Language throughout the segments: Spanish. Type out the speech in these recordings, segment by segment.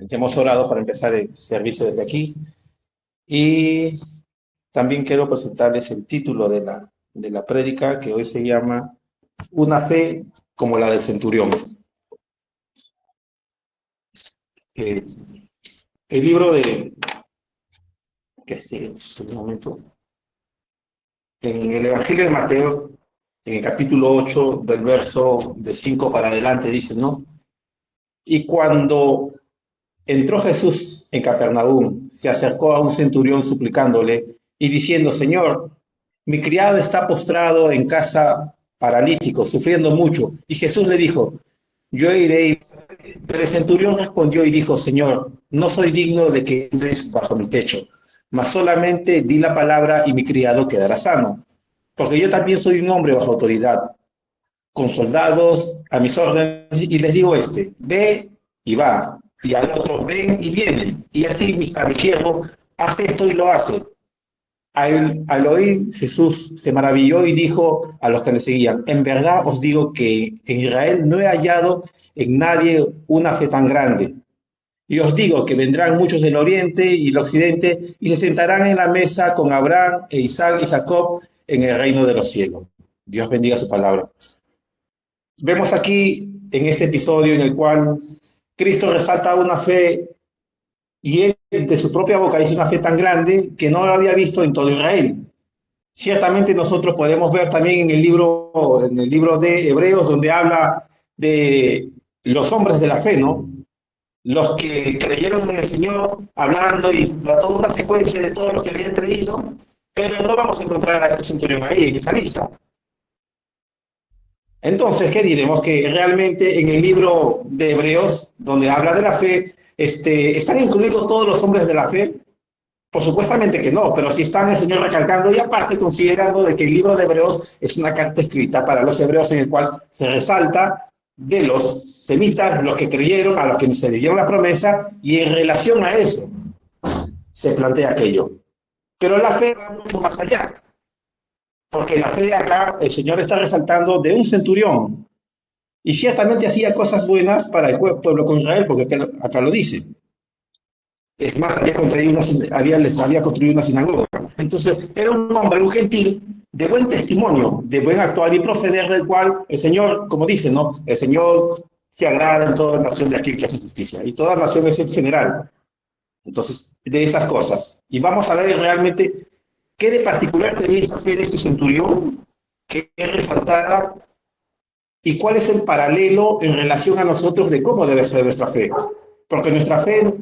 Ya hemos orado para empezar el servicio desde aquí y también quiero presentarles el título de la prédica que hoy se llama Una fe como la del centurión. Eh, el libro un momento, en el Evangelio de Mateo, en el capítulo 8, del verso de 5 para adelante, dice, ¿no? Y cuando entró Jesús en Capernaum, se acercó a un centurión suplicándole y diciendo, Señor, mi criado está postrado en casa paralítico, sufriendo mucho. Y Jesús le dijo, yo iré. Pero el centurión respondió y dijo, Señor, no soy digno de que entres bajo mi techo, mas solamente di la palabra y mi criado quedará sano. Porque yo también soy un hombre bajo autoridad, con soldados a mis órdenes, y les digo ve y va, y al otro, ven y viene, y así a mi siervo, hace esto y lo hace. Al oír Jesús se maravilló y dijo a los que le seguían, en verdad os digo que en Israel no he hallado en nadie una fe tan grande. Y os digo que vendrán muchos del oriente y el occidente y se sentarán en la mesa con Abraham e Isaac y Jacob en el reino de los cielos. Dios bendiga su palabra. Vemos aquí en este episodio en el cual Cristo resalta una fe y él de su propia boca dice una fe tan grande que no lo había visto en todo Israel. Ciertamente nosotros podemos ver también en el libro de Hebreos donde habla de los hombres de la fe, ¿no? Los que creyeron en el Señor, hablando y toda una secuencia de todo lo que habían creído, pero no vamos a encontrar a este centurión ahí en esa lista. Entonces, ¿qué diremos? Que realmente en el libro de Hebreos, donde habla de la fe, ¿están incluidos todos los hombres de la fe? Por supuestamente que no, pero sí están el Señor recalcando y aparte considerando de que el libro de Hebreos es una carta escrita para los hebreos en el cual se resalta de los semitas, los que creyeron, a los que se le dieron la promesa, y en relación a eso se plantea aquello. Pero la fe va mucho más allá, porque la fe acá el Señor está resaltando de un centurión, y ciertamente hacía cosas buenas para el pueblo con Israel, porque acá lo dice. Es más, les había construido una sinagoga. Entonces, era un hombre, un gentil, de buen testimonio, de buen actuar y proceder, del cual el Señor, como dice, ¿no? El Señor se agrada en toda nación de aquel que hace justicia, y toda nación es en general. Entonces, de esas cosas. Y vamos a ver realmente qué de particular tenía esta fe de este centurión, que es resaltada, y cuál es el paralelo en relación a nosotros de cómo debe ser nuestra fe. Porque nuestra fe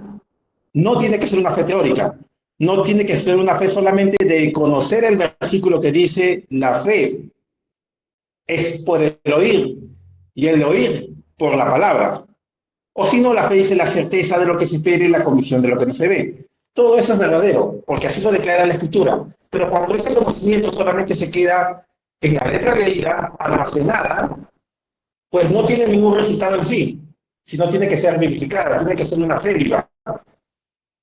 no tiene que ser una fe teórica, no tiene que ser una fe solamente de conocer el versículo que dice la fe es por el oír y el oír por la palabra. O si no, la fe dice la certeza de lo que se espera y la convicción de lo que no se ve. Todo eso es verdadero, porque así lo declara la Escritura. Pero cuando ese conocimiento solamente se queda en la letra leída, almacenada, pues no tiene ningún resultado en sí, sino tiene que ser verificada, tiene que ser una fe viva.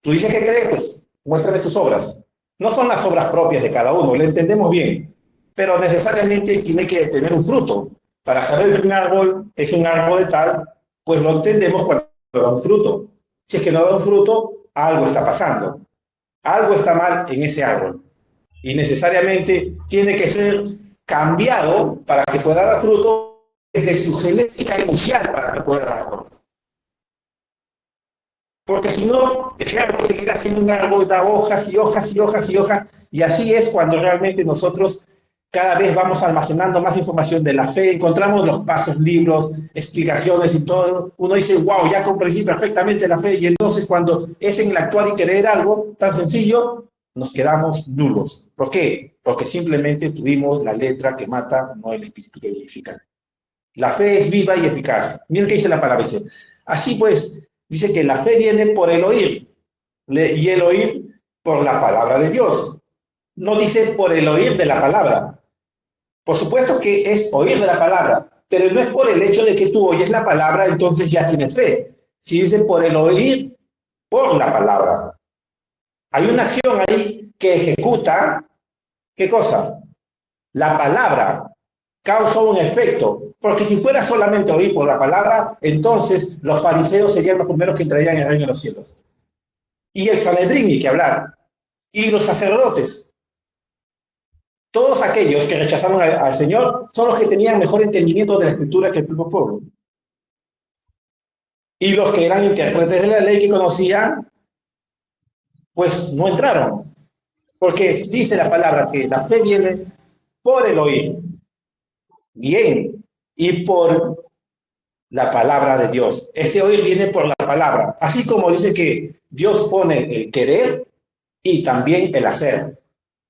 Tú dices que crees, pues muéstrame tus obras. No son las obras propias de cada uno, lo entendemos bien, pero necesariamente tiene que tener un fruto. Para saber que un árbol es un árbol de tal, pues lo entendemos cuando da un fruto. Si es que no da un fruto, algo está pasando. Algo está mal en ese árbol. Y necesariamente tiene que ser cambiado para que pueda dar fruto desde su genética inicial para que pueda dar fruto. Porque si no, ese árbol seguirá siendo un árbol, da hojas y hojas y hojas y hojas, y así es cuando realmente nosotros cada vez vamos almacenando más información de la fe, encontramos los pasos, libros, explicaciones y todo. Uno dice, wow, ya comprendí perfectamente la fe, y entonces cuando es en el actuar y querer algo tan sencillo, nos quedamos nulos. ¿Por qué? Porque simplemente tuvimos la letra que mata, no el espíritu que vivifica. La fe es viva y eficaz. Miren qué dice la palabra. Dice, así pues, dice que la fe viene por el oír, y el oír por la palabra de Dios. No dice por el oír de la palabra. Por supuesto que es oír de la palabra, pero no es por el hecho de que tú oyes la palabra, entonces ya tienes fe. Si dice por el oír, por la palabra. Hay una acción ahí que ejecuta, ¿qué cosa? La palabra. causa un efecto, porque si fuera solamente oír por la palabra, entonces los fariseos serían los primeros que entrarían en el reino de los cielos. Y el Sanedrín, ni que hablar, y los sacerdotes. Todos aquellos que rechazaron al Señor son los que tenían mejor entendimiento de la Escritura que el propio pueblo. Y los que eran intérpretes de la ley que conocían, pues no entraron. Porque dice la palabra que la fe viene por el oír. Bien. Y por la palabra de Dios. Este oír viene por la palabra. Así como dice que Dios pone el querer y también el hacer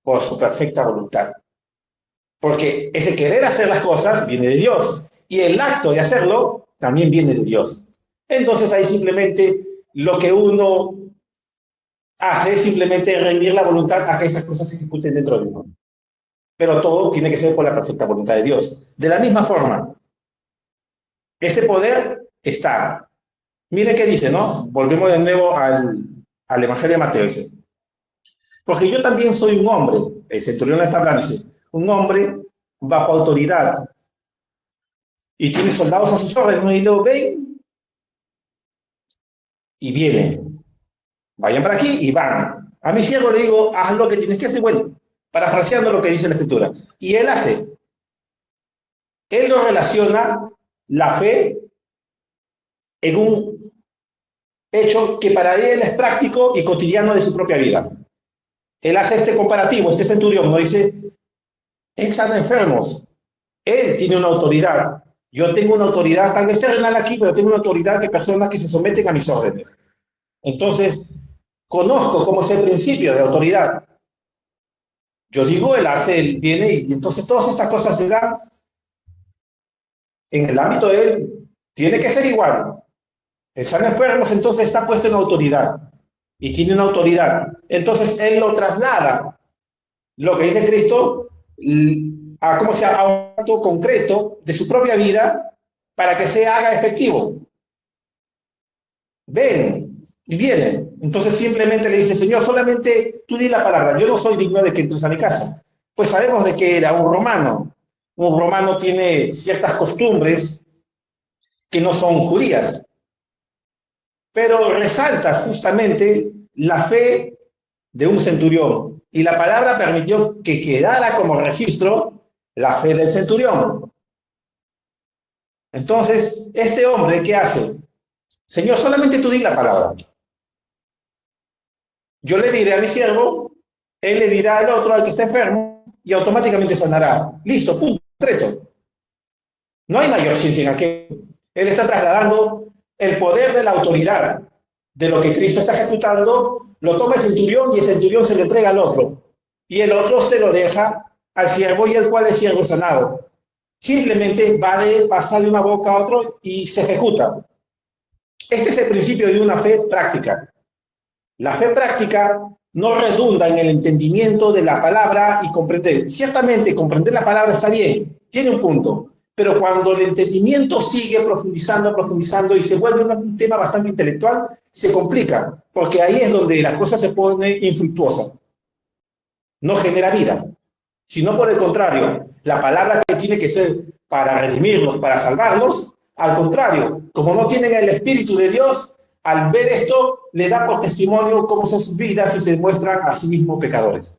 por su perfecta voluntad. Porque ese querer hacer las cosas viene de Dios. Y el acto de hacerlo también viene de Dios. Entonces ahí simplemente lo que uno hace es simplemente rendir la voluntad a que esas cosas se ejecuten dentro de uno. Pero todo tiene que ser por la perfecta voluntad de Dios. De la misma forma, ese poder está. Miren qué dice, ¿no? Volvemos de nuevo al Evangelio de Mateo. Dice, porque yo también soy un hombre, el centurión está hablando, dice, un hombre bajo autoridad y tiene soldados a sus órdenes, ¿no? Y luego ven y vienen. Vayan para aquí y van. A mi siervo le digo, haz lo que tienes que hacer. Bueno, parafraseando lo que dice la Escritura. Y él hace. Él lo relaciona la fe en un hecho que para él es práctico y cotidiano de su propia vida. Él hace este comparativo, este centurión, ¿no? Dice, él sana enfermos. Él tiene una autoridad. Yo tengo una autoridad, tal vez terrenal aquí, pero tengo una autoridad de personas que se someten a mis órdenes. Entonces, conozco cómo es el principio de autoridad. Yo digo, él hace, él viene, y entonces todas estas cosas se dan en el ámbito de él. Tiene que ser igual. El sana enfermos, entonces está puesto en autoridad. Y tiene una autoridad. Entonces, él lo traslada. Lo que dice Cristo, a un acto concreto de su propia vida para que se haga efectivo. Ven y vienen. Entonces simplemente le dice, Señor, solamente tú di la palabra, yo no soy digno de que entres a mi casa. Pues sabemos de que era un romano. Un romano tiene ciertas costumbres que no son judías. Pero resalta justamente la fe de un centurión. Y la palabra permitió que quedara como registro la fe del centurión. Entonces, este hombre, ¿qué hace? Señor, solamente tú di la palabra. Yo le diré a mi siervo, él le dirá al otro, al que está enfermo, y automáticamente sanará. Listo, punto, concreto. No hay mayor ciencia en aquello. Él está trasladando el poder de la autoridad de lo que Cristo está ejecutando, lo toma el centurión y el centurión se lo entrega al otro. Y el otro se lo deja al siervo y el cual es siervo sanado. Simplemente va de pasar de una boca a otro y se ejecuta. Este es el principio de una fe práctica. La fe práctica no redunda en el entendimiento de la palabra y comprender. Ciertamente, comprender la palabra está bien, tiene un punto, pero cuando el entendimiento sigue profundizando y se vuelve un tema bastante intelectual, se complica, porque ahí es donde la cosa se pone infructuosa. No genera vida, sino por el contrario, la palabra que tiene que ser para redimirlos, para salvarlos, al contrario, como no tienen el Espíritu de Dios, al ver esto, le da por testimonio cómo son sus vidas y se muestran a sí mismos pecadores.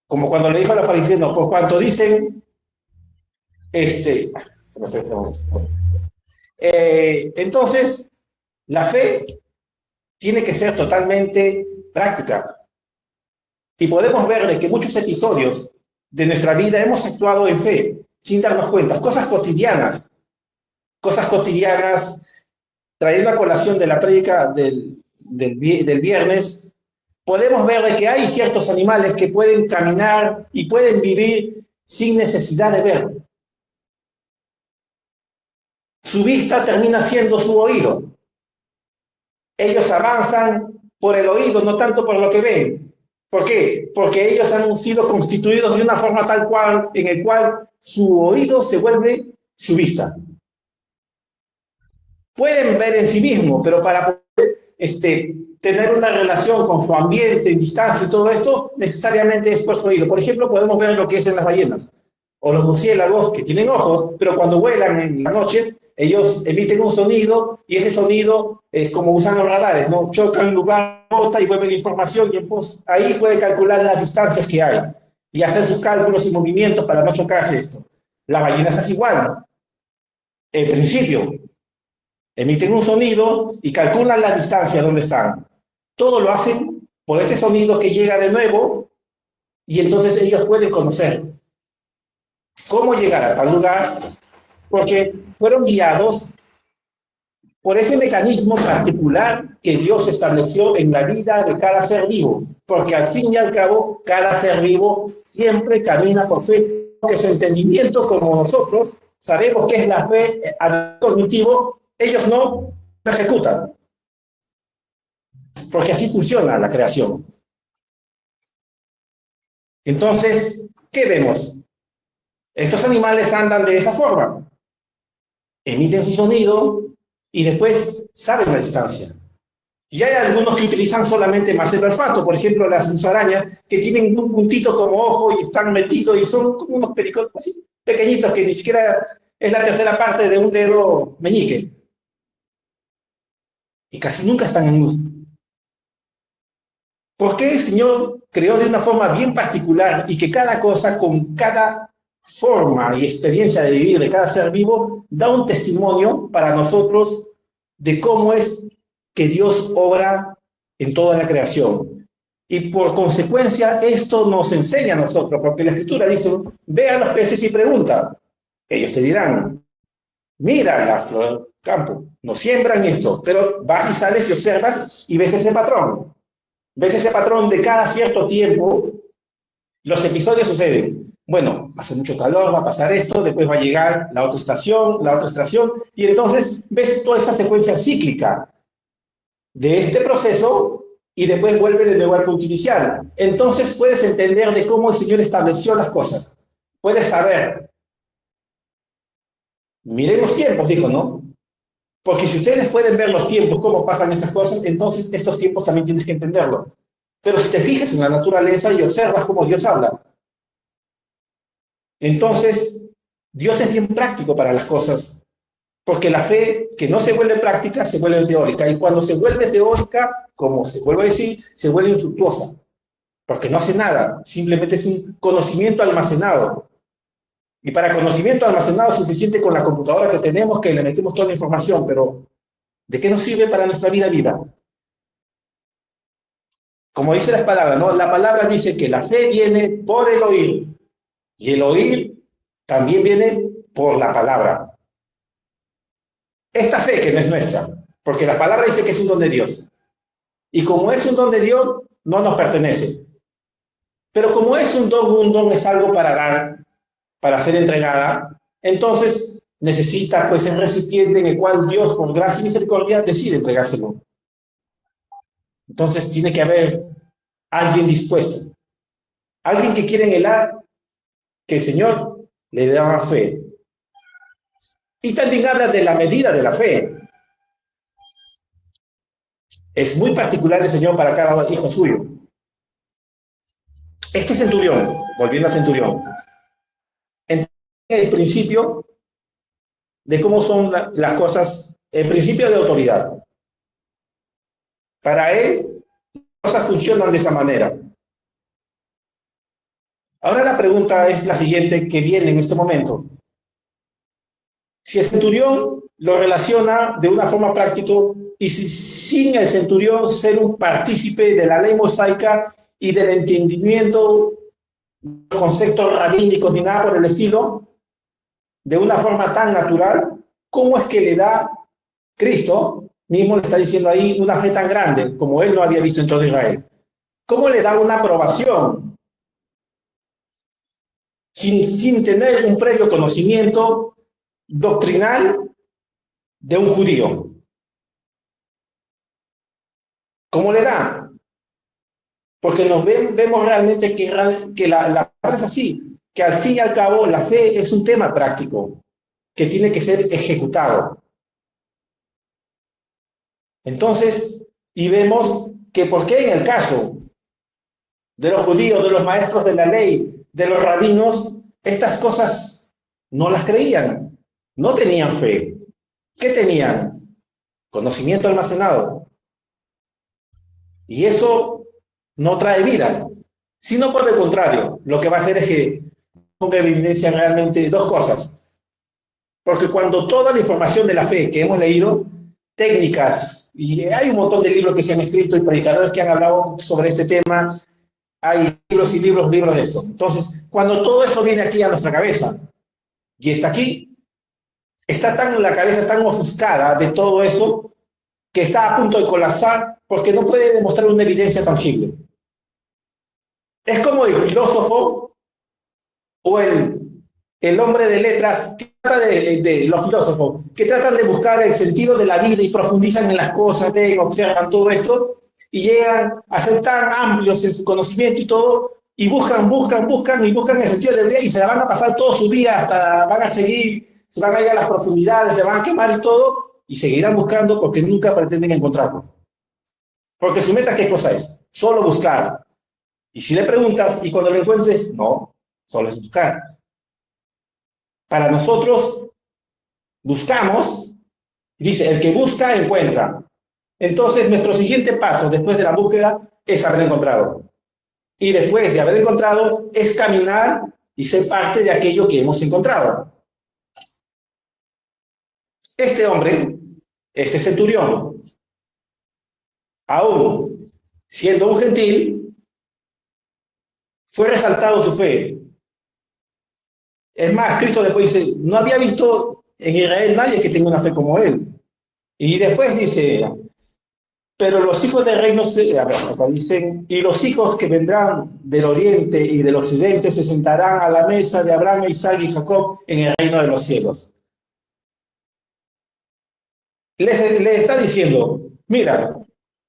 Como cuando le dijo a los fariseos, no, por cuanto dicen, entonces, la fe tiene que ser totalmente práctica. Y podemos ver de que muchos episodios de nuestra vida hemos actuado en fe, sin darnos cuenta, cosas cotidianas, trayendo a colación de la prédica del viernes, podemos ver de que hay ciertos animales que pueden caminar y pueden vivir sin necesidad de ver. Su vista termina siendo su oído. Ellos avanzan por el oído, no tanto por lo que ven. ¿Por qué? Porque ellos han sido constituidos de una forma tal cual, en el cual su oído se vuelve su vista. Pueden ver en sí mismos, pero para poder tener una relación con su ambiente, en distancia y todo esto, necesariamente es por su oído. Por ejemplo, podemos ver lo que es en las ballenas. o los murciélagos que tienen ojos, pero cuando vuelan en la noche, ellos emiten un sonido y ese sonido, como usan los radares, ¿no? Chocan en lugar, bota y vuelven información y pues, ahí puede calcular las distancias que hay y hacer sus cálculos y movimientos para no chocarse esto. Las ballenas es igual. En principio, emiten un sonido y calculan la distancia donde están. Todo lo hacen por este sonido que llega de nuevo y entonces ellos pueden conocer cómo llegar a tal lugar porque fueron guiados por ese mecanismo particular que Dios estableció en la vida de cada ser vivo, porque al fin y al cabo cada ser vivo siempre camina por fe, porque su entendimiento, como nosotros sabemos que es la fe al cognitivo, ellos no lo ejecutan, porque así funciona la creación. Entonces, ¿qué vemos? Estos animales andan de esa forma, emiten su sonido y después saben la distancia. Y hay algunos que utilizan solamente más el olfato, por ejemplo las musarañas, que tienen un puntito como ojo y están metidos y son como unos pericotos así, pequeñitos que ni siquiera es la tercera parte de un dedo meñique. Y casi nunca están en luz. ¿Por qué el Señor creó de una forma bien particular y que cada cosa con cada forma y experiencia de vivir de cada ser vivo da un testimonio para nosotros de cómo es que Dios obra en toda la creación? Y por consecuencia esto nos enseña a nosotros, porque la Escritura dice, ve a los peces y pregunta. Ellos te dirán, mira la flor del campo, no siembran esto, pero vas y sales y observas y ves ese patrón. Ves ese patrón de cada cierto tiempo, los episodios suceden. Bueno, hace mucho calor, va a pasar esto, después va a llegar la otra estación, y entonces ves toda esa secuencia cíclica de este proceso y después vuelve de nuevo al punto inicial. Entonces puedes entender de cómo el Señor estableció las cosas. Puedes saber. Miren los tiempos, dijo, ¿no? Porque si ustedes pueden ver los tiempos, cómo pasan estas cosas, entonces estos tiempos también tienes que entenderlo. Pero si te fijas en la naturaleza y observas cómo Dios habla, entonces Dios es bien práctico para las cosas, porque la fe que no se vuelve práctica se vuelve teórica, y cuando se vuelve teórica, como se vuelve a decir, se vuelve infructuosa, porque no hace nada, simplemente es un conocimiento almacenado. Y para conocimiento almacenado es suficiente con la computadora que tenemos, que le metemos toda la información, pero ¿de qué nos sirve para nuestra vida? Como dice las palabras, ¿no? La palabra dice que la fe viene por el oír, y el oír también viene por la palabra. Esta fe que no es nuestra, porque la palabra dice que es un don de Dios. Y como es un don de Dios, no nos pertenece. Pero como es un don es algo para dar, para ser entregada, entonces necesita pues el recipiente en el cual Dios, por gracia y misericordia, decide entregárselo. Entonces tiene que haber alguien dispuesto, alguien que quiere anhelar que el Señor le dé más fe. Y también habla de la medida de la fe. Es muy particular el Señor para cada hijo suyo. Este centurión, volviendo al centurión, entiende el principio de cómo son las cosas, el principio de autoridad. Para él, las cosas funcionan de esa manera. Ahora la pregunta es la siguiente que viene en este momento. Si el centurión lo relaciona de una forma práctica y si sin el centurión ser un partícipe de la ley mosaica y del entendimiento de los conceptos rabínicos ni nada por el estilo, de una forma tan natural, ¿cómo es que le da Cristo, mismo le está diciendo ahí, una fe tan grande como él no había visto en todo Israel? ¿Cómo le da una aprobación sin tener un previo conocimiento doctrinal de un judío? ¿Cómo le da? Porque vemos realmente que la palabra es así, que al fin y al cabo la fe es un tema práctico que tiene que ser ejecutado. Entonces, y vemos que por qué en el caso de los judíos, de los maestros de la ley, de los rabinos, estas cosas no las creían, no tenían fe. ¿Qué tenían? Conocimiento almacenado. Y eso no trae vida, sino por el contrario, lo que va a hacer es que ponga en evidencia realmente dos cosas. Porque cuando toda la información de la fe que hemos leído, técnicas, y hay un montón de libros que se han escrito y predicadores que han hablado sobre este tema, hay libros y libros, libros de esto. Entonces, cuando todo eso viene aquí a nuestra cabeza y está aquí, está la cabeza tan ofuscada de todo eso que está a punto de colapsar porque no puede demostrar una evidencia tangible. Es como el filósofo o el hombre de letras que trata de los filósofos que tratan de buscar el sentido de la vida y profundizan en las cosas, ven, observan todo esto y llegan a ser tan amplios en su conocimiento y todo, y buscan el sentido de la vida y se la van a pasar toda su vida, hasta van a seguir, se van a ir a las profundidades, se van a quemar y todo, y seguirán buscando porque nunca pretenden encontrarlo. Porque su meta, ¿qué cosa es? Solo buscar. Y si le preguntas, y cuando lo encuentres, no, solo es buscar. Para nosotros, buscamos, dice, el que busca, encuentra. Entonces, nuestro siguiente paso después de la búsqueda es haber encontrado. Y después de haber encontrado, es caminar y ser parte de aquello que hemos encontrado. Este hombre, este centurión, aún siendo un gentil, fue resaltado su fe. Es más, Cristo después dice, no había visto en Israel nadie que tenga una fe como él. Y después dice, pero los hijos del reino, acá dicen, y los hijos que vendrán del oriente y del occidente se sentarán a la mesa de Abraham, Isaac y Jacob en el reino de los cielos. Le está diciendo, mira,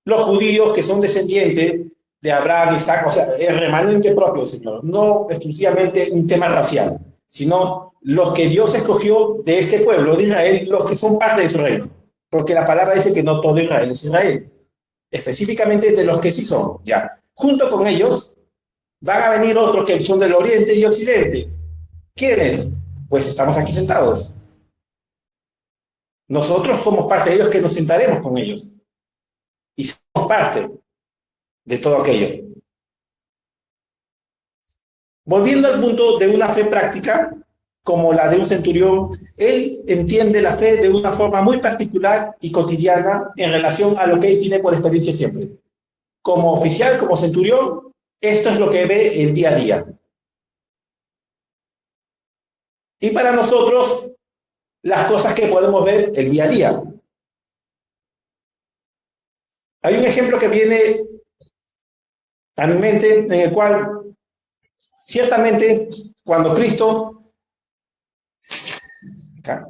los judíos que son descendientes de Abraham, Isaac, o sea, el remanente propio, Señor, no exclusivamente un tema racial, sino los que Dios escogió de este pueblo de Israel, los que son parte de su reino. Porque la palabra dice que no todo Israel es Israel. Específicamente de los que sí son, ya. Junto con ellos van a venir otros que son del oriente y occidente. ¿Quiénes? Pues estamos aquí sentados. Nosotros somos parte de ellos que nos sentaremos con ellos. Y somos parte de todo aquello. Volviendo al punto de una fe práctica, como la de un centurión, él entiende la fe de una forma muy particular y cotidiana en relación a lo que él tiene por experiencia siempre. Como oficial, como centurión, esto es lo que ve el día a día. Y para nosotros, las cosas que podemos ver el día a día. Hay un ejemplo que viene a mi mente en el cual, ciertamente, cuando Cristo, acá,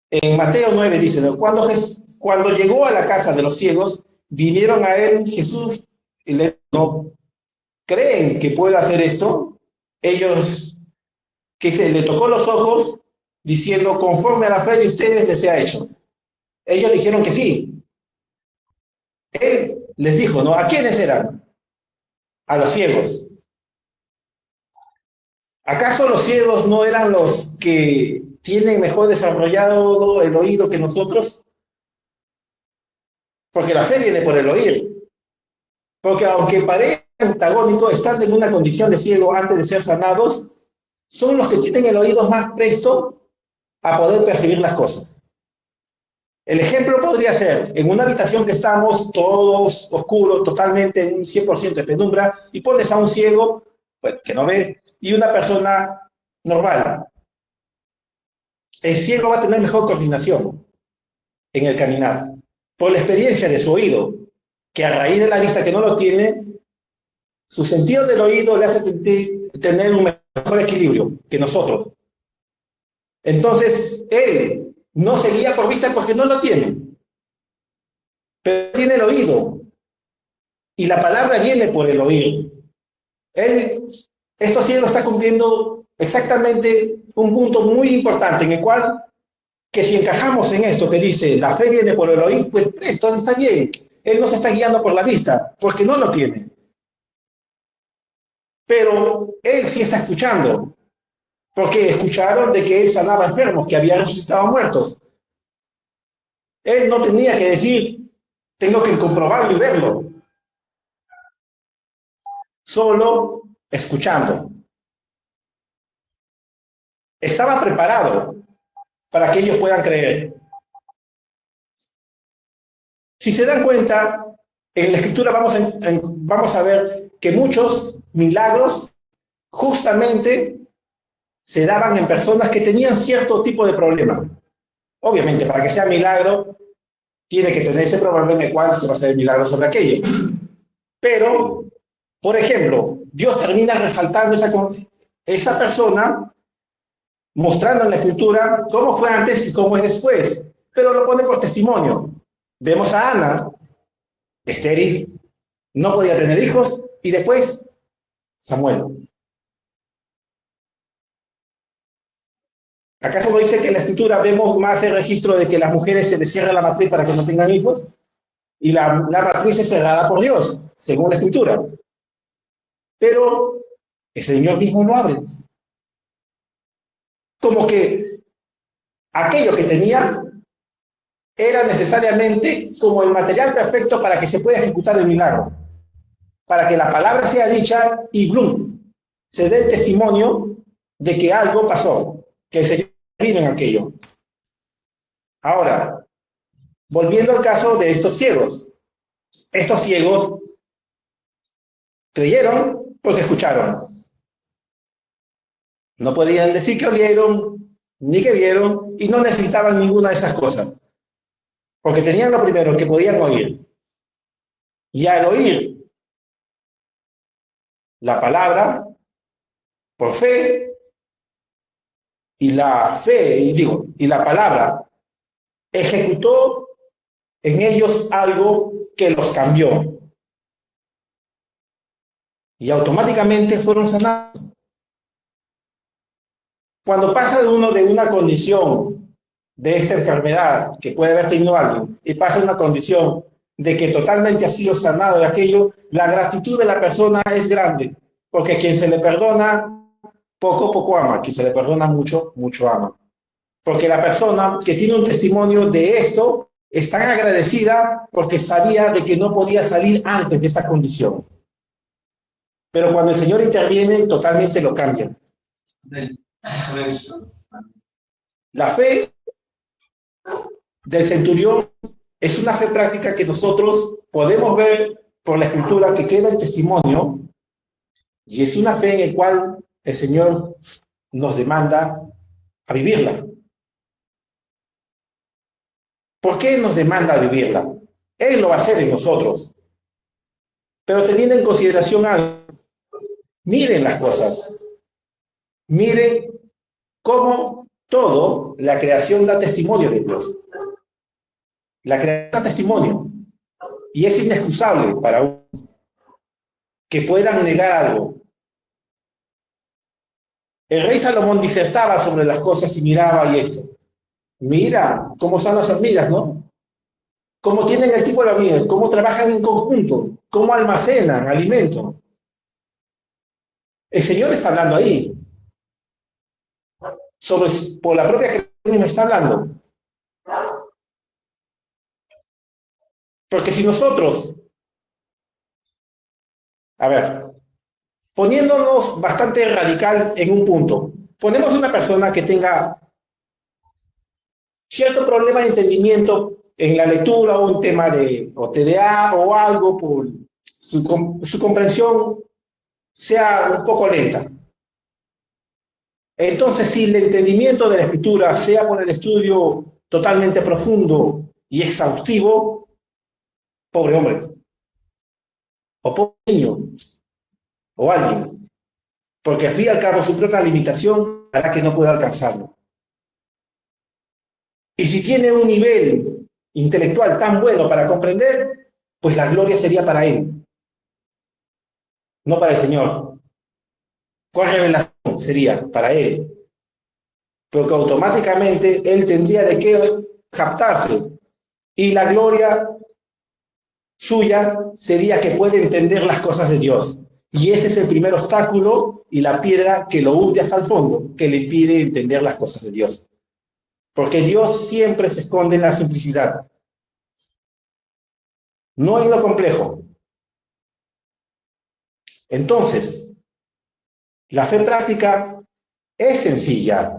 en Mateo 9 dice, ¿no? Cuando llegó a la casa de los ciegos, vinieron a él Jesús y le dijo, ¿creen que puede hacer esto? Ellos, que se le tocó los ojos, diciendo, conforme a la fe de ustedes les sea hecho. Ellos dijeron que sí. Él les dijo, ¿no? ¿A quiénes eran? A los ciegos. ¿Acaso los ciegos no eran los que tienen mejor desarrollado el oído que nosotros? Porque la fe viene por el oír. Porque aunque parezca antagónico, estando en una condición de ciego antes de ser sanados, son los que tienen el oído más presto a poder percibir las cosas. El ejemplo podría ser, en una habitación que estamos todos oscuros, totalmente en un 100% de penumbra, y pones a un ciego, pues, que no ve, y una persona normal. El ciego va a tener mejor coordinación en el caminar, por la experiencia de su oído, que a raíz de la vista que no lo tiene, su sentido del oído le hace tener un mejor equilibrio que nosotros. Entonces, él no se guía por vista porque no lo tiene, pero tiene el oído, y la palabra viene por el oír. Estos ciegos está cumpliendo exactamente un punto muy importante, en el cual, que si encajamos en esto que dice, la fe viene por el oír, pues esto está bien. Él no se está guiando por la vista, porque no lo tiene. Pero él sí está escuchando, porque escucharon de que él sanaba enfermos, que había resucitado muertos. Él no tenía que decir, tengo que comprobarlo y verlo, solo escuchando. Estaba preparado para que ellos puedan creer. Si se dan cuenta, en la escritura vamos a ver que muchos milagros justamente se daban en personas que tenían cierto tipo de problema. Obviamente, para que sea milagro, tiene que tener ese problema en el cual se va a hacer el milagro sobre aquello. Pero, por ejemplo, Dios termina resaltando esa persona, mostrando en la escritura cómo fue antes y cómo es después, pero lo pone por testimonio. Vemos a Ana, estéril, no podía tener hijos, y después Samuel. ¿Acaso no dice que en la escritura vemos más el registro de que las mujeres se les cierra la matriz para que no tengan hijos? Y la matriz es cerrada por Dios, según la escritura. Pero el Señor mismo lo abre. Como que aquello que tenía era necesariamente como el material perfecto para que se pueda ejecutar el milagro. Para que la palabra sea dicha y ¡blum! Se dé el testimonio de que algo pasó, que el Señor vino en aquello. Ahora, volviendo al caso de estos ciegos. Estos ciegos creyeron porque escucharon. No podían decir que olieron ni que vieron y no necesitaban ninguna de esas cosas. Porque tenían lo primero, que podían oír. Y al oír la palabra, por fe, y la palabra ejecutó en ellos algo que los cambió. Y automáticamente fueron sanados. Cuando pasa de uno de una condición de esta enfermedad que puede haber tenido alguien y pasa una condición de que totalmente ha sido sanado de aquello, la gratitud de la persona es grande, porque quien se le perdona poco, poco ama, quien se le perdona mucho, mucho ama. Porque la persona que tiene un testimonio de esto es tan agradecida porque sabía de que no podía salir antes de esa condición. Pero cuando el Señor interviene, totalmente lo cambia. La fe del centurión es una fe práctica que nosotros podemos ver por la escritura que queda el testimonio, y es una fe en la cual el Señor nos demanda a vivirla. ¿Por qué nos demanda a vivirla? Él lo va a hacer en nosotros. Pero teniendo en consideración algo, miren las cosas. Miren cómo todo, la creación da testimonio de Dios. La creación da testimonio. Y es inexcusable para uno que puedan negar algo. El rey Salomón disertaba sobre las cosas y miraba y esto. Mira cómo son las hormigas, ¿no? Cómo tienen el tipo de hormigas, cómo trabajan en conjunto, cómo almacenan alimento. El Señor está hablando ahí. Por la propia creación me está hablando. Porque si nosotros, poniéndonos bastante radical en un punto, ponemos una persona que tenga cierto problema de entendimiento en la lectura o un tema de o TDA o algo, por su comprensión sea un poco lenta. Entonces, si el entendimiento de la escritura sea por el estudio totalmente profundo y exhaustivo, pobre hombre, o pobre niño, o alguien, porque al fin y al cabo su propia limitación hará que no pueda alcanzarlo. Y si tiene un nivel intelectual tan bueno para comprender, pues la gloria sería para él, no para el Señor. ¿Cuál revelación sería para él? Porque automáticamente él tendría de qué captarse. Y la gloria suya sería que puede entender las cosas de Dios. Y ese es el primer obstáculo y la piedra que lo hunde hasta el fondo, que le impide entender las cosas de Dios. Porque Dios siempre se esconde en la simplicidad, no en lo complejo. Entonces, la fe práctica es sencilla,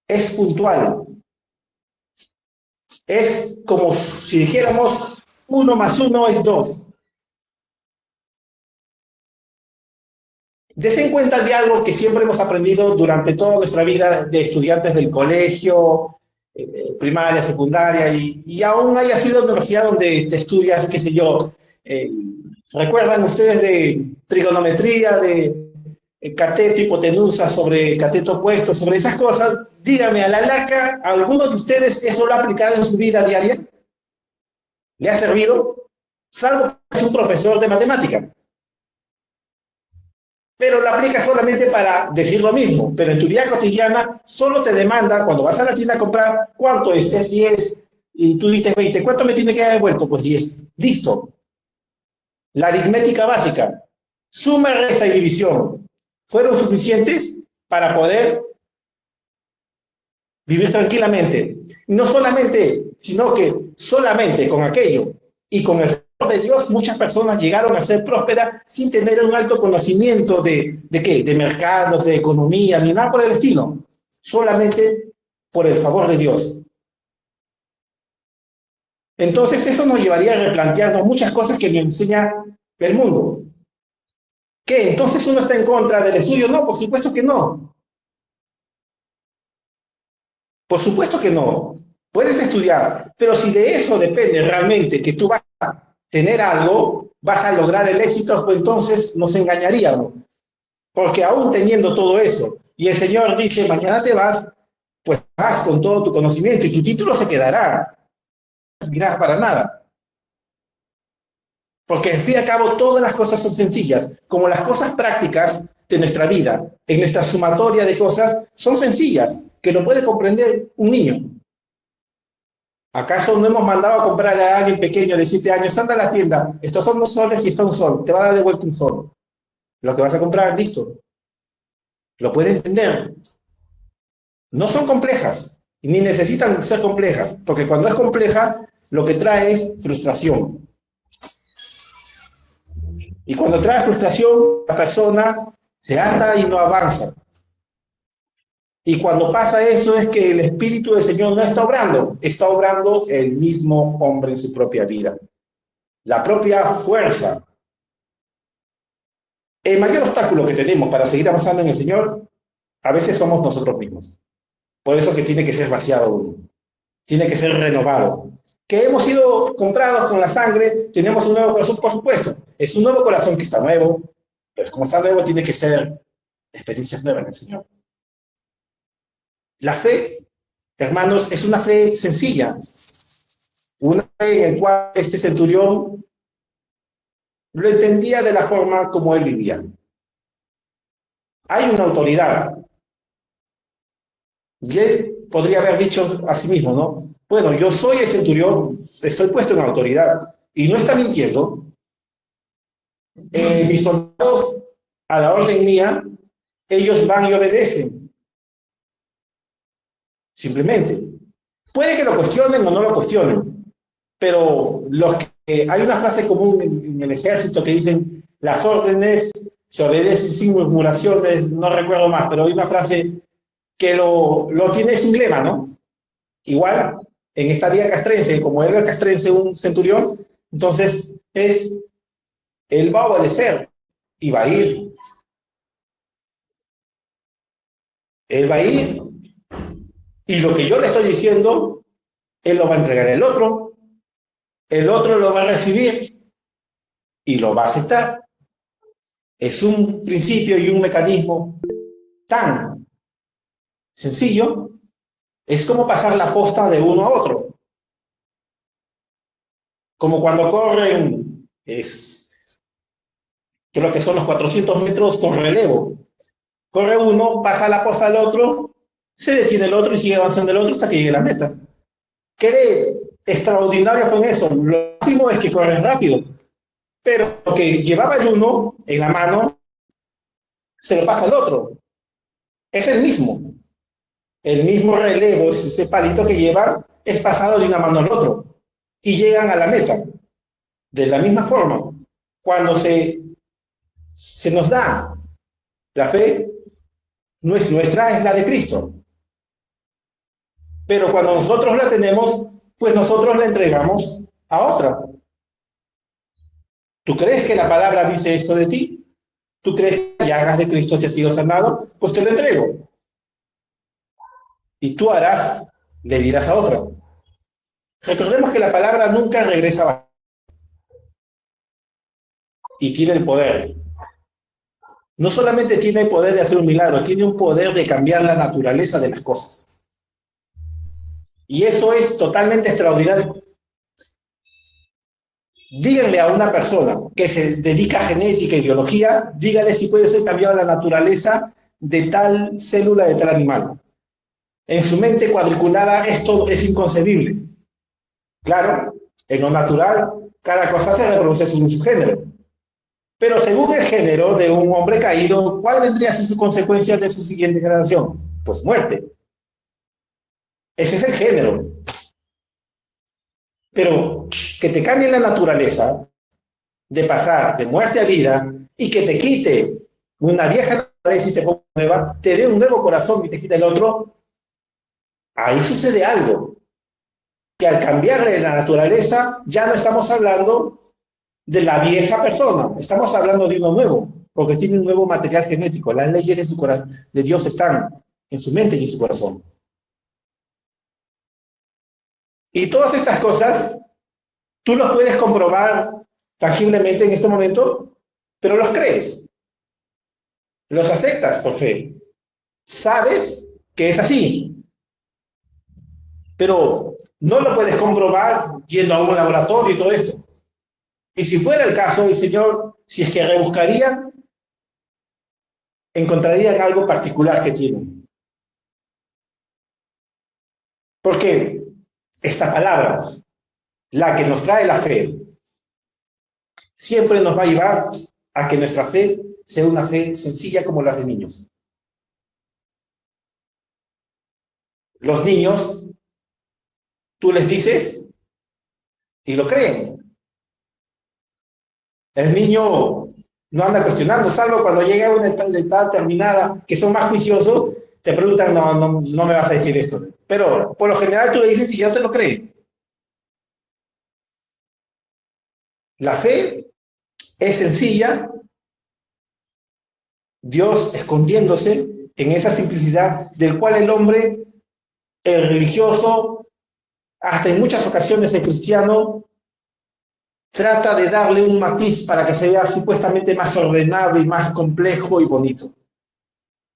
es puntual, es como si dijéramos 1 más 1 es 2. Dese en cuenta de algo que siempre hemos aprendido durante toda nuestra vida de estudiantes del colegio, primaria, secundaria, y aún haya sido universidad donde te estudias, qué sé yo, ¿recuerdan ustedes de trigonometría, de cateto, hipotenusa, sobre cateto opuesto, sobre esas cosas? Dígame, a la larga, ¿a alguno de ustedes eso lo ha aplicado en su vida diaria? ¿Le ha servido? Salvo que es un profesor de matemática. Pero lo aplica solamente para decir lo mismo. Pero en tu vida cotidiana solo te demanda, cuando vas a la tienda a comprar, ¿cuánto es? Es 10 y tú dices 20. ¿Cuánto me tiene que dar devuelto? Pues 10. Listo. La aritmética básica, suma, resta y división, fueron suficientes para poder vivir tranquilamente. No solamente, sino que solamente con aquello y con el favor de Dios, muchas personas llegaron a ser prósperas sin tener un alto conocimiento ¿de qué? De mercados, de economía, ni nada por el estilo. Solamente por el favor de Dios. Entonces eso nos llevaría a replantearnos muchas cosas que nos enseña el mundo. ¿Qué? ¿Entonces uno está en contra del estudio? No, por supuesto que no. Por supuesto que no. Puedes estudiar, pero si de eso depende realmente que tú vas a tener algo, vas a lograr el éxito, pues entonces nos engañaríamos. Porque aún teniendo todo eso, y el Señor dice, mañana te vas, pues vas con todo tu conocimiento y tu título se quedará. No servirá para nada. Porque al fin y al cabo todas las cosas son sencillas, como las cosas prácticas de nuestra vida, en nuestra sumatoria de cosas, son sencillas, que lo puede comprender un niño. ¿Acaso no hemos mandado a comprar a alguien pequeño de 7 años? Anda a la tienda, estos son 2 soles y está un sol, te va a dar de vuelta un sol. Lo que vas a comprar, listo. Lo puede entender. No son complejas, ni necesitan ser complejas, porque cuando es compleja, lo que trae es frustración. Y cuando trae frustración, la persona se ata y no avanza. Y cuando pasa eso es que el Espíritu del Señor no está obrando el mismo hombre en su propia vida. La propia fuerza. El mayor obstáculo que tenemos para seguir avanzando en el Señor, a veces somos nosotros mismos. Por eso que tiene que ser vaciado uno. Tiene que ser renovado. Que hemos sido comprados con la sangre, tenemos un nuevo corazón, por supuesto. Es un nuevo corazón que está nuevo, pero como está nuevo, tiene que ser experiencias nuevas en el Señor. La fe, hermanos, es una fe sencilla. Una fe en la cual este centurión lo entendía de la forma como él vivía. Hay una autoridad. Y él podría haber dicho a sí mismo, ¿no? Bueno, yo soy el centurión, estoy puesto en autoridad. Y no está mintiendo. Mis soldados, a la orden mía, ellos van y obedecen. Simplemente. Puede que lo cuestionen o no lo cuestionen. Pero hay una frase común en el ejército que dicen, las órdenes se obedecen sin murmuraciones, no recuerdo más, pero hay una frase que lo tiene, es un lema, ¿no? Igual, en esta vía castrense, como era el castrense un centurión, entonces él va a obedecer y va a ir. Él va a ir y lo que yo le estoy diciendo, él lo va a entregar al otro, el otro lo va a recibir y lo va a aceptar. Es un principio y un mecanismo tan sencillo, es como pasar la posta de uno a otro. Como cuando corren, creo que son los 400 metros con relevo. Corre uno, pasa la posta al otro, se detiene el otro y sigue avanzando el otro hasta que llegue a la meta. ¿Qué de extraordinario fue en eso? Lo máximo es que corren rápido, Pero lo que llevaba el uno en la mano, se lo pasa al otro. Es el mismo relevo, es ese palito que lleva, es pasado de una mano al otro. Y llegan a la meta. De la misma forma, cuando se nos da la fe, no es nuestra, es la de Cristo. Pero cuando nosotros la tenemos, pues nosotros la entregamos a otra. ¿Tú crees que la palabra dice esto de ti? ¿Tú crees que las llagas de Cristo te ha sido sanado? Pues te lo entrego. Y tú harás, le dirás a otra. Recordemos que la palabra nunca regresa y tiene el poder. No solamente tiene el poder de hacer un milagro, tiene un poder de cambiar la naturaleza de las cosas. Y eso es totalmente extraordinario. Díganle a una persona que se dedica a genética y biología, díganle si puede ser cambiada la naturaleza de tal célula de tal animal. En su mente cuadriculada esto es inconcebible. Claro, en lo natural, cada cosa se reproduce según su género. Pero según el género de un hombre caído, ¿cuál vendría a ser su consecuencia de su siguiente generación? Pues muerte. Ese es el género. Pero que te cambie la naturaleza de pasar de muerte a vida y que te quite una vieja naturaleza y te ponga nueva, te dé un nuevo corazón y te quite el otro, ahí sucede algo. Que al cambiarle la naturaleza ya no estamos hablando de la vieja persona, estamos hablando de uno nuevo, porque tiene un nuevo material genético. Las leyes de, su corazón, de Dios están en su mente y en su corazón. Y todas estas cosas, tú los puedes comprobar tangiblemente en este momento, pero los crees, los aceptas por fe. Sabes que es así, pero no lo puedes comprobar yendo a un laboratorio y todo esto. Y si fuera el caso, el Señor, si es que rebuscarían, encontrarían algo particular que tienen. Porque esta palabra, la que nos trae la fe, siempre nos va a llevar a que nuestra fe sea una fe sencilla como las de niños. Los niños, tú les dices y lo creen. El niño no anda cuestionando, salvo cuando llega a una edad terminada, que son más juiciosos, te preguntan, no me vas a decir esto. Pero por lo general tú le dices y yo te lo creo. La fe es sencilla, Dios escondiéndose en esa simplicidad del cual el hombre, el religioso, hasta en muchas ocasiones el cristiano, trata de darle un matiz para que se vea supuestamente más ordenado y más complejo y bonito.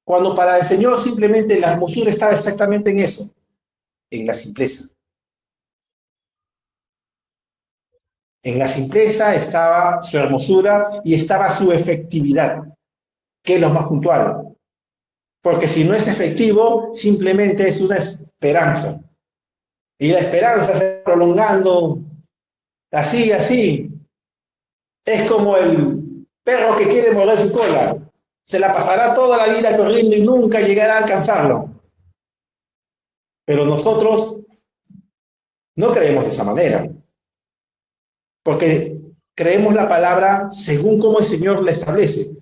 Cuando para el Señor simplemente la hermosura estaba exactamente en eso, en la simpleza. En la simpleza estaba su hermosura y estaba su efectividad, que es lo más puntual. Porque si no es efectivo, simplemente es una esperanza. Y la esperanza se va prolongando así, así. Es como el perro que quiere morder su cola. Se la pasará toda la vida corriendo y nunca llegará a alcanzarlo. Pero nosotros no creemos de esa manera. Porque creemos la palabra según como el Señor la establece.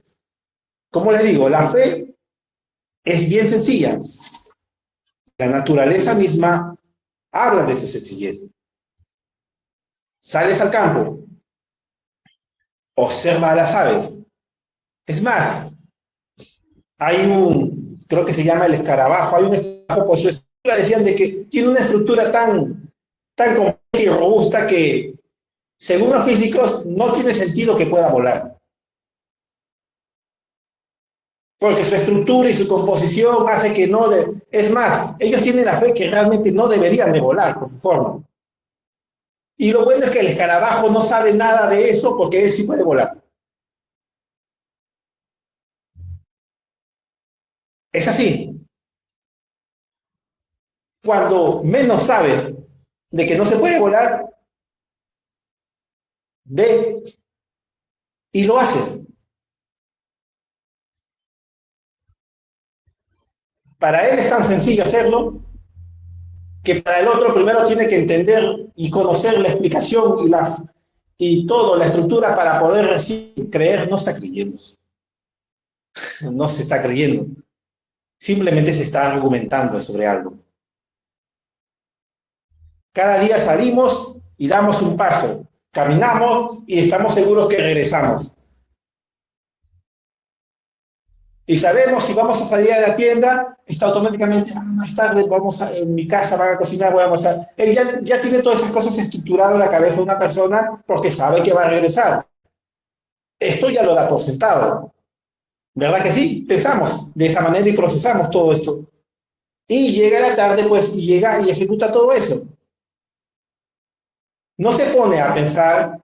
Como les digo, la fe es bien sencilla. La naturaleza misma habla de su sencillez. Sales al campo, observa a las aves. Es más, creo que se llama el escarabajo, hay un escarabajo, por su estructura decían de que tiene una estructura tan compleja y robusta que, según los físicos, no tiene sentido que pueda volar. Porque su estructura y su composición hace que no... Es más, ellos tienen la fe que realmente no deberían de volar por su forma. Y lo bueno es que el escarabajo no sabe nada de eso porque él sí puede volar. Es así. Cuando menos sabe de que no se puede volar, ve y lo hace. Para él es tan sencillo hacerlo que para el otro primero tiene que entender y conocer la explicación y todo, la estructura para poder recibir, creer, no está creyendo. No se está creyendo. Simplemente se está argumentando sobre algo. Cada día salimos y damos un paso, caminamos y estamos seguros que regresamos. Y sabemos si vamos a salir a la tienda, está automáticamente, más tarde vamos en mi casa, van a cocinar, voy a almorzar. Él ya tiene todas esas cosas estructuradas en la cabeza de una persona porque sabe que va a regresar. Esto ya lo da por sentado. ¿Verdad que sí? Pensamos de esa manera y procesamos todo esto. Y llega la tarde, pues, y llega y ejecuta todo eso. No se pone a pensar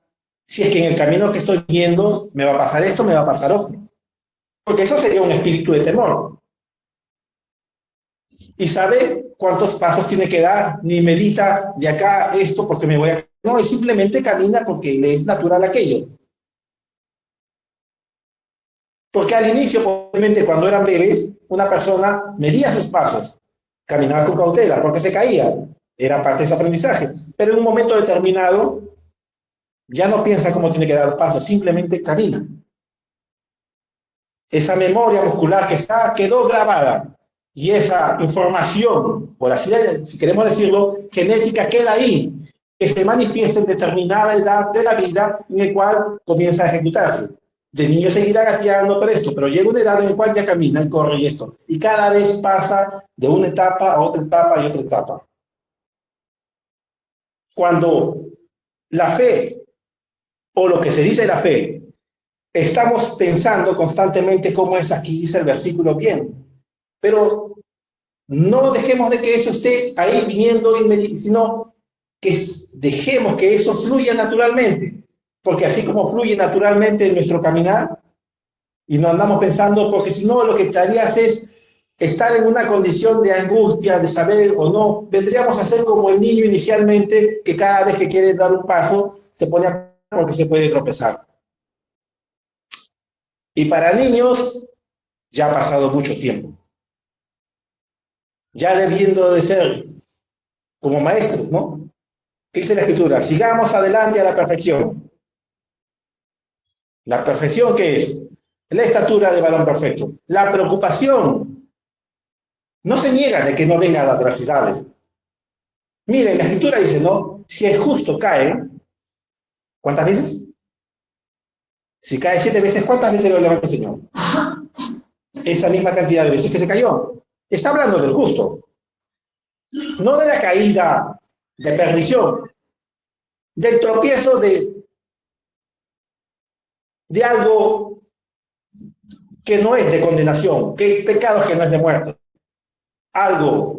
si es que en el camino que estoy yendo me va a pasar esto, me va a pasar otro. Porque eso sería un espíritu de temor. Y sabe cuántos pasos tiene que dar, ni medita de acá esto porque me voy a... No, y simplemente camina porque le es natural aquello. Porque al inicio, probablemente cuando eran bebés, una persona medía sus pasos, caminaba con cautela porque se caía, era parte de ese aprendizaje. Pero en un momento determinado, ya no piensa cómo tiene que dar pasos, simplemente camina. Esa memoria muscular que está quedó grabada y esa información, por así si queremos decirlo, genética queda ahí, que se manifiesta en determinada edad de la vida en el cual comienza a ejecutarse. De niño seguirá gateando por esto, pero llega una edad en la cual ya camina y corre y esto. Y cada vez pasa de una etapa a otra etapa y otra etapa. Cuando la fe, o lo que se dice la fe, estamos pensando constantemente cómo es aquí, dice el versículo bien. Pero no dejemos de que eso esté ahí viniendo, sino que dejemos que eso fluya naturalmente. Porque así como fluye naturalmente en nuestro caminar, y no andamos pensando, porque si no lo que estarías es estar en una condición de angustia, de saber o no, vendríamos a ser como el niño inicialmente, que cada vez que quiere dar un paso, se pone a porque se puede tropezar. Y para niños, ya ha pasado mucho tiempo. Ya debiendo de ser como maestros, ¿no? ¿Qué dice la Escritura? Sigamos adelante a la perfección. ¿La perfección qué es? La estatura de varón perfecto. La preocupación no se niega de que no vengan adversidades. Miren, la Escritura dice, ¿no? Si el justo cae, ¿cuántas veces? Si cae 7 veces, ¿cuántas veces lo levanta el Señor? Esa misma cantidad de veces que se cayó. Está hablando del justo. No de la caída de perdición, del tropiezo de algo que no es de condenación, que pecados que no es de muerte. Algo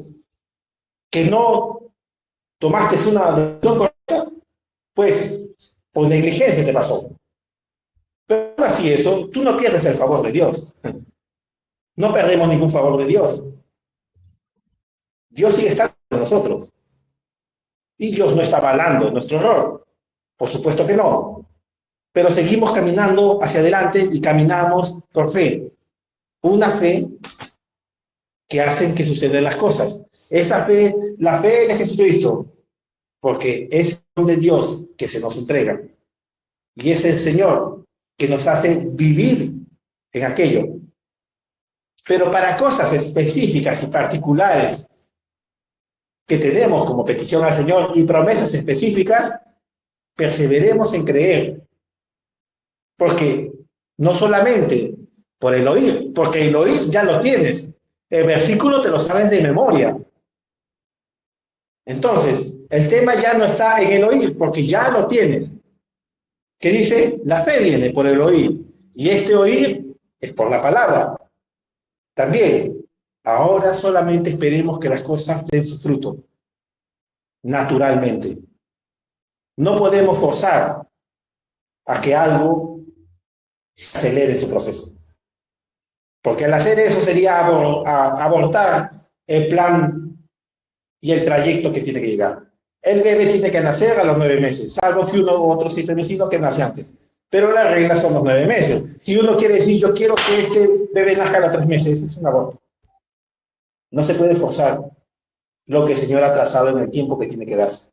que no tomaste una decisión correcta, pues por negligencia te pasó. Pero no así eso, tú no pierdes el favor de Dios. No perdemos ningún favor de Dios. Dios sigue estando con nosotros. Y Dios no está avalando nuestro error. Por supuesto que no. Pero seguimos caminando hacia adelante y caminamos por fe. Una fe que hace que sucedan las cosas. Esa fe, la fe de Jesucristo, porque es de Dios que se nos entrega. Y es el Señor que nos hace vivir en aquello. Pero para cosas específicas y particulares que tenemos como petición al Señor y promesas específicas, perseveremos en creer. Porque no solamente por el oír, porque el oír ya lo tienes. El versículo te lo sabes de memoria. Entonces, el tema ya no está en el oír, porque ya lo tienes. ¿Qué dice? La fe viene por el oír. Y este oír es por la palabra. También, ahora solamente esperemos que las cosas den su fruto. Naturalmente. No podemos forzar a que algo se acelere en su proceso. Porque al hacer eso sería abortar el plan y el trayecto que tiene que llegar. El bebé tiene que nacer a los 9 meses, salvo que uno u otro sí vecino que nace antes. pero la regla son los 9 meses. Si uno quiere decir, yo quiero que este bebé nazca a los 3 meses, es un aborto. No se puede forzar lo que el Señor ha trazado en el tiempo que tiene que darse.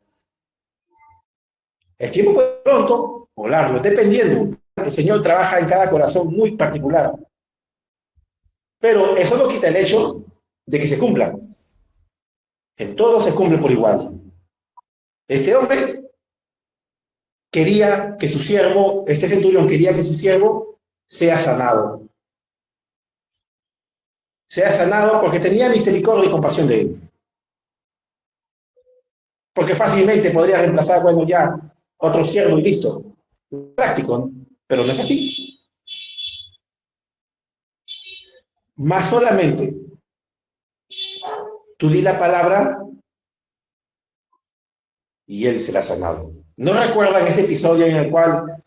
El tiempo puede ser pronto o largo, dependiendo. El Señor trabaja en cada corazón muy particular. Pero eso no quita el hecho de que se cumpla. En todo se cumple por igual. Este hombre quería que su siervo, este centurión quería que su siervo sea sanado. Sea sanado porque tenía misericordia y compasión de él. Porque fácilmente podría reemplazar, bueno, ya otro siervo y listo. Práctico, ¿no? Pero no es así. Más solamente tú di la palabra y él será sanado. ¿No recuerdan ese episodio en el cual,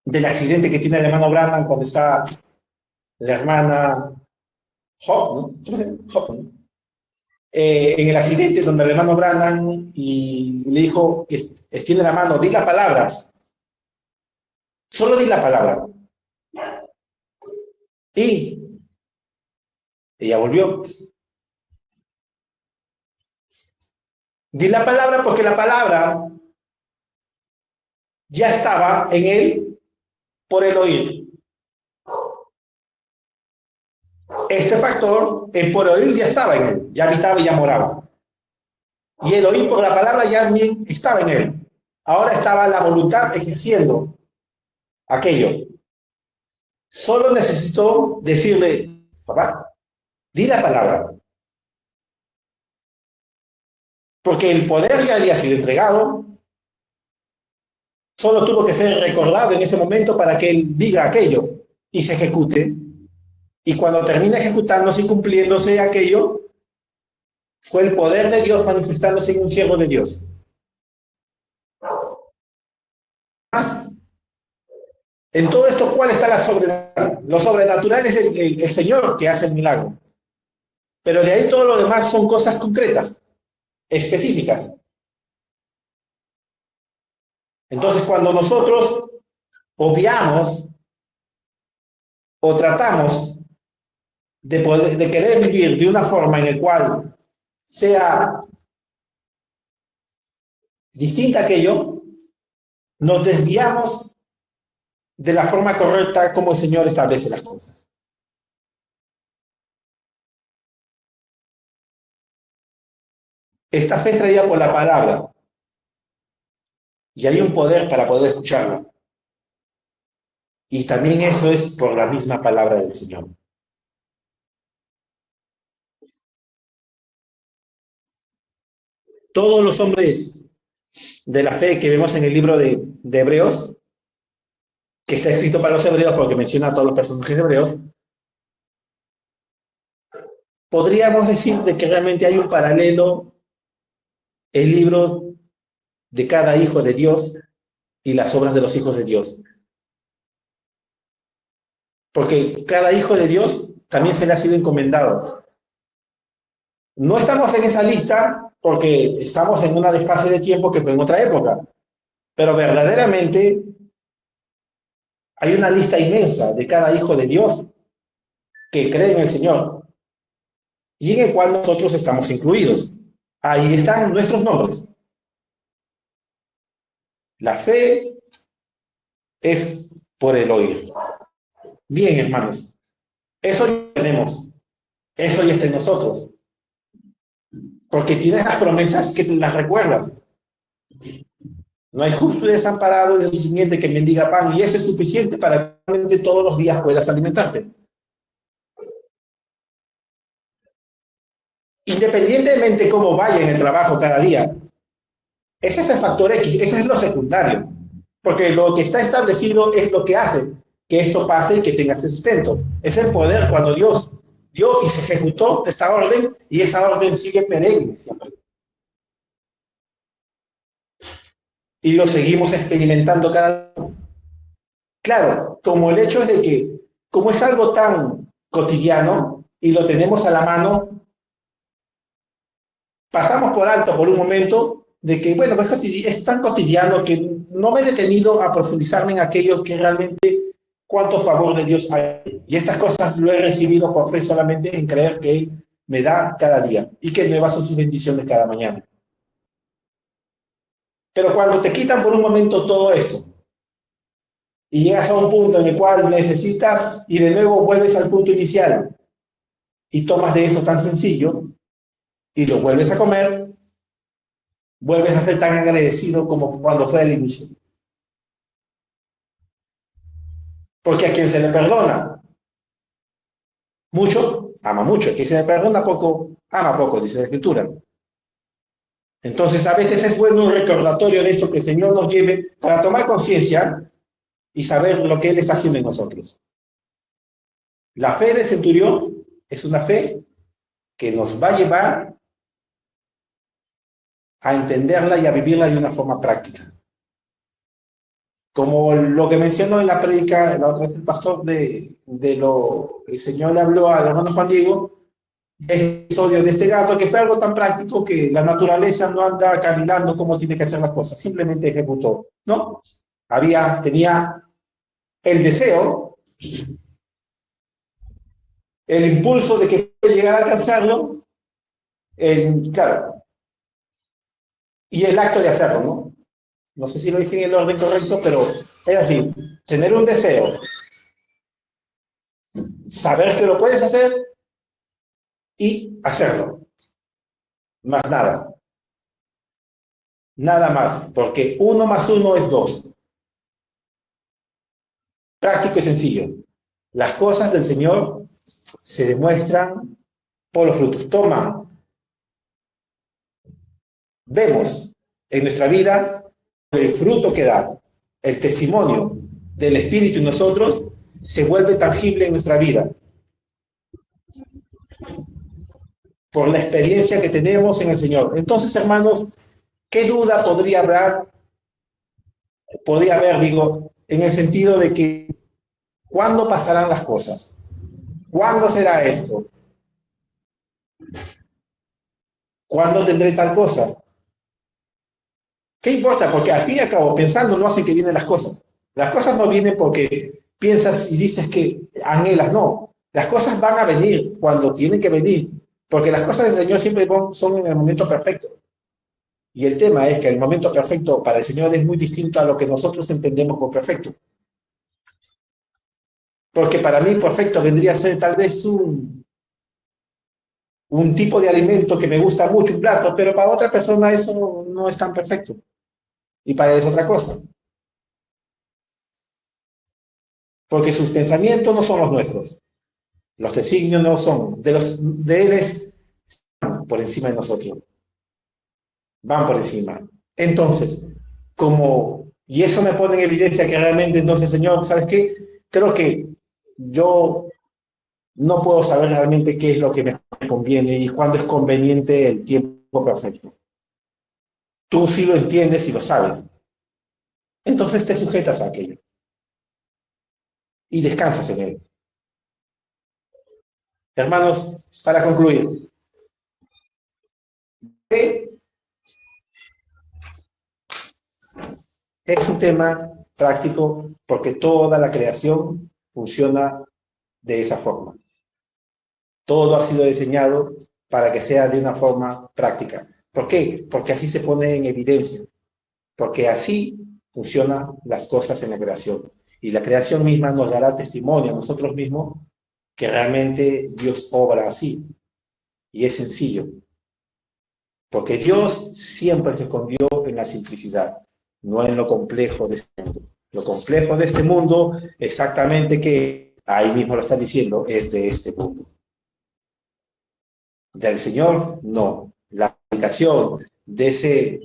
del accidente que tiene el hermano Branham cuando está la hermana Hop, ¿no? Hop, ¿no? En el accidente donde el hermano Branham y le dijo que extiende la mano, di las palabras, solo di la palabra. Y ella volvió. Di la palabra porque la palabra ya estaba en él por el oír. Este factor, el por oír ya estaba en él, ya habitaba y ya moraba. Y el oír por la palabra ya bien estaba en él. Ahora estaba la voluntad ejerciendo aquello. Solo necesitó decirle, papá, di la palabra. Porque el poder ya había sido entregado. Solo tuvo que ser recordado en ese momento para que él diga aquello y se ejecute. Y cuando termina ejecutándose y cumpliéndose aquello, fue el poder de Dios manifestándose en un siervo de Dios. En todo esto, ¿cuál está la sobrenatural? Lo sobrenatural es el Señor que hace el milagro. Pero de ahí todo lo demás son cosas concretas, específicas. Entonces, cuando nosotros obviamos o tratamos de querer vivir de una forma en la cual sea distinta a aquello, nos desviamos de la forma correcta como el Señor establece las cosas. Esta fe es traída por la palabra y hay un poder para poder escucharla. Y también eso es por la misma palabra del Señor. Todos los hombres de la fe que vemos en el libro de Hebreos, que está escrito para los hebreos porque menciona a todos los personajes hebreos, podríamos decir de que realmente hay un paralelo el libro de cada hijo de Dios y las obras de los hijos de Dios. Porque cada hijo de Dios también se le ha sido encomendado. No estamos en esa lista porque estamos en una desfase de tiempo que fue en otra época, pero verdaderamente hay una lista inmensa de cada hijo de Dios que cree en el Señor y en el cual nosotros estamos incluidos. Ahí están nuestros nombres. La fe es por el oír. Bien, hermanos, eso ya tenemos, eso ya está en nosotros, porque tienes las promesas que las recuerdas. No hay justo desamparado de su simiente que mendiga pan, y eso es suficiente para que todos los días puedas alimentarte. Independientemente cómo vaya en el trabajo cada día, ese es el factor X, ese es lo secundario, porque lo que está establecido es lo que hace que esto pase y que tenga ese sustento. Es el poder cuando Dios dio y se ejecutó esta orden, y esa orden sigue perenne siempre. Y lo seguimos experimentando cada día. Claro, como el hecho es de que, como es algo tan cotidiano y lo tenemos a la mano, pasamos por alto por un momento de que, bueno, pues es tan cotidiano que no me he detenido a profundizarme en aquello que realmente cuánto favor de Dios hay. Y estas cosas lo he recibido por fe solamente en creer que Él me da cada día y que nuevas son sus bendiciones cada mañana. Pero cuando te quitan por un momento todo esto y llegas a un punto en el cual necesitas y de nuevo vuelves al punto inicial y tomas de eso tan sencillo y lo vuelves a comer, vuelves a ser tan agradecido como cuando fue al inicio. Porque a quien se le perdona mucho, ama mucho. A quien se le perdona poco, ama poco, dice la Escritura. Entonces, a veces es bueno un recordatorio de esto que el Señor nos lleve para tomar conciencia y saber lo que Él está haciendo en nosotros. La fe del centurión es una fe que nos va a llevar a entenderla y a vivirla de una forma práctica. Como lo que mencionó en la prédica, la otra vez el pastor, de lo que el Señor le habló al hermano Juan Diego, este episodio de este gato, que fue algo tan práctico que la naturaleza no anda caminando cómo tiene que hacer las cosas, simplemente ejecutó, ¿no? Tenía el deseo, el impulso de que puede llegar a alcanzarlo, claro, y el acto de hacerlo, ¿no? No sé si lo dije en el orden correcto, pero es así, tener un deseo, saber que lo puedes hacer y hacerlo, más nada, nada más, porque 1 más 1 es 2. Práctico y sencillo. Las cosas del Señor se demuestran por los frutos. Vemos en nuestra vida el fruto que da, el testimonio del Espíritu en nosotros se vuelve tangible en nuestra vida. Por la experiencia que tenemos en el Señor. Entonces, hermanos, ¿qué duda podría haber, en el sentido de que ¿cuándo pasarán las cosas? ¿Cuándo será esto? ¿Cuándo tendré tal cosa? ¿Qué importa? Porque al fin y al cabo, pensando no hace que vienen las cosas. Las cosas no vienen porque piensas y dices que anhelas, no. Las cosas van a venir cuando tienen que venir, porque las cosas del Señor siempre son en el momento perfecto. Y el tema es que el momento perfecto para el Señor es muy distinto a lo que nosotros entendemos por perfecto. Porque para mí perfecto vendría a ser tal vez un tipo de alimento que me gusta mucho, un plato, pero para otra persona eso no es tan perfecto. Y para él es otra cosa. Porque sus pensamientos no son los nuestros. Los designios no son. De él es por encima de nosotros. Van por encima. Entonces, y eso me pone en evidencia que realmente, entonces, Señor, ¿sabes qué? Creo que yo no puedo saber realmente qué es lo que me conviene y cuándo es conveniente el tiempo perfecto. Tú sí lo entiendes y lo sabes. Entonces te sujetas a aquello y descansas en él. Hermanos, para concluir, fe es un tema práctico porque toda la creación funciona de esa forma. Todo ha sido diseñado para que sea de una forma práctica. ¿Por qué? Porque así se pone en evidencia. Porque así funcionan las cosas en la creación. Y la creación misma nos dará testimonio a nosotros mismos que realmente Dios obra así. Y es sencillo. Porque Dios siempre se escondió en la simplicidad, no en lo complejo de este mundo. Lo complejo de este mundo, exactamente que ahí mismo lo está diciendo, es de este mundo. Del Señor, no. La aplicación de ese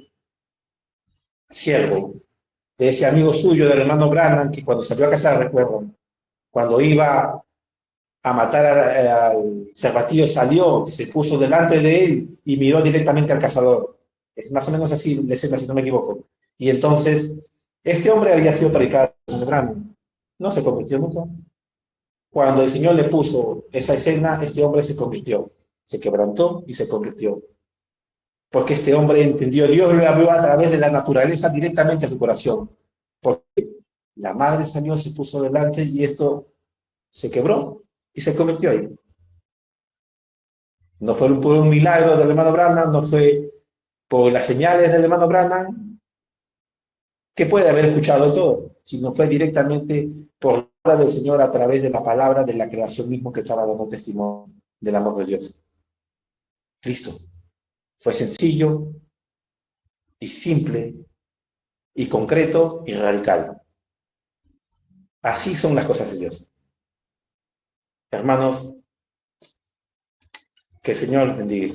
siervo, de ese amigo suyo, del hermano Branham, que cuando salió a cazar, recuerdo, cuando iba a matar al cervatillo, salió, se puso delante de él y miró directamente al cazador. Es más o menos así, si no me equivoco. Y entonces, este hombre había sido predicado en Branham. No se convirtió nunca. Cuando el Señor le puso esa escena, este hombre se convirtió. Se quebrantó y se convirtió. porque este hombre entendió, Dios le habló a través de la naturaleza directamente a su corazón. Porque la madre salió, se puso delante y esto se quebró y se convirtió ahí. No fue por un milagro del hermano Branham, no fue por las señales del hermano Branham, que puede haber escuchado todo, sino fue directamente por la palabra del Señor a través de la palabra de la creación mismo que estaba dando testimonio del amor de Dios. Listo. Fue sencillo y simple y concreto y radical. Así son las cosas de Dios. Hermanos, que el Señor bendiga.